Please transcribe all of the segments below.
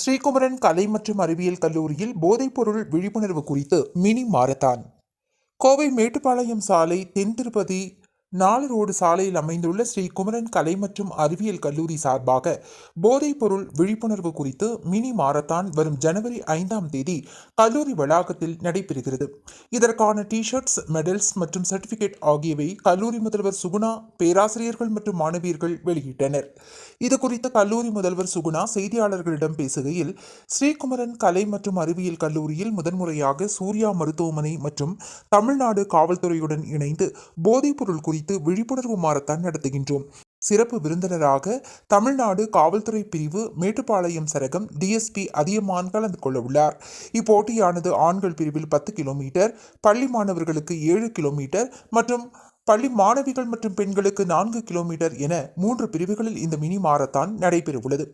ஸ்ரீகுமரன் கலை மற்றும் அறிவியல் கல்லூரியில் போதைப்பொருள் விழிப்புணர்வு குறித்து மினி மாரத்தான். கோவை மேட்டுப்பாளையம் சாலை தென் திருப்பதி 4 ரோடு சாலையில் அமைந்துள்ள ஸ்ரீ குமரன் கலை மற்றும் அறிவியல் கல்லூரி சார்பாக போதைப்பொருள் விழிப்புணர்வு குறித்து மினி மாரத்தான் வரும் ஜனவரி 5ஆம் தேதி கல்லூரி வளாகத்தில் நடைபெறுகிறது. இதற்கான டி-ஷர்ட்ஸ், மெடல்ஸ் மற்றும் சர்டிபிகேட் ஆகியவை கல்லூரி முதல்வர் சுகுணா, பேராசிரியர்கள் மற்றும் மாணவியர்கள் வெளியிட்டனர். இதுகுறித்து கல்லூரி முதல்வர் சுகுணா செய்தியாளர்களிடம் பேசுகையில், ஸ்ரீகுமரன் கலை மற்றும் அறிவியல் கல்லூரியில் முதன்முறையாக சூர்யா மருத்துவமனை மற்றும் தமிழ்நாடு காவல்துறையுடன் இணைந்து போதைப்பொருள் குறித்து விழிப்புணர்வு மாரத்தான் நடத்துகின்றோம். சிறப்பு விருந்தினராக தமிழ்நாடு காவல்துறை பிரிவு மேட்டுப்பாளையம் சரகம் டிஎஸ்பி அதியமான் கலந்து கொள்ள உள்ளார். இப்போட்டியானது ஆண்கள் பிரிவில் 10 கிலோமீட்டர், பள்ளி மாணவர்களுக்கு 7 கிலோமீட்டர் மற்றும் பள்ளி மாணவிகள் மற்றும் பெண்களுக்கு 4 கிலோமீட்டர் என 3 பிரிவுகளில் இந்த மினி மாரத்தான் நடைபெறவுள்ளது.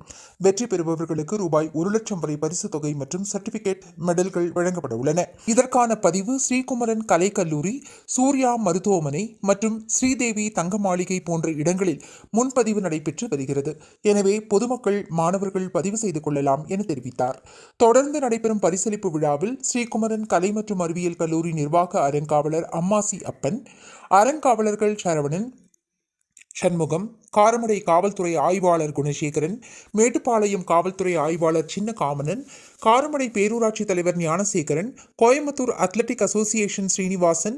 வெற்றி பெறுபவர்களுக்கு ரூபாய் 1 லட்சம் வரை பரிசு தொகை மற்றும் சர்டிபிகேட், மெடல்கள் வழங்கப்பட உள்ளன. இதற்கான பதிவு ஸ்ரீகுமரன் கலை கல்லூரி, சூர்யா மருத்துவமனை மற்றும் ஸ்ரீதேவி தங்க மாளிகை போன்ற இடங்களில் முன்பதிவு நடைபெற்று வருகிறது. எனவே பொதுமக்கள், மாணவர்கள் பதிவு செய்து கொள்ளலாம் என தெரிவித்தார். தொடர்ந்து நடைபெறும் பரிசளிப்பு விழாவில் ஸ்ரீகுமரன் கலை மற்றும் அறிவியல் கல்லூரி நிர்வாக அறங்காவலர் அம்மாசி அப்பன், அறங்காவலர்கள் சரவணன், சண்முகம், காரமடை காவல்துறை ஆய்வாளர் குணசேகரன், மேட்டுப்பாளையம் காவல்துறை ஆய்வாளர் சின்னகாமனன், காரமடை பேரூராட்சி தலைவர் ஞானசேகரன், கோயம்புத்தூர் அத்லெட்டிக் அசோசியேஷன் ஸ்ரீனிவாசன்,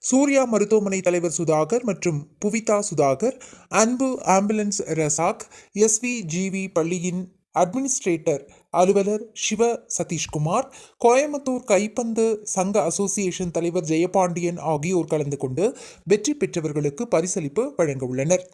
சூர்யா மருத்துவமனை தலைவர் சுதாகர் மற்றும் புவிதா சுதாகர், அன்பு ஆம்புலன்ஸ் ரசாக், SVGV பள்ளியின் அட்மினிஸ்ட்ரேட்டர் அலுவலர் சிவ சதீஷ்குமார், கோயம்புத்தூர் கைப்பந்து சங்க அசோசியேஷன் தலைவர் ஜெயபாண்டியன் ஆகியோர் கலந்து கொண்டு வெற்றி பெற்றவர்களுக்கு பரிசளிப்பு வழங்க உள்ளனர்.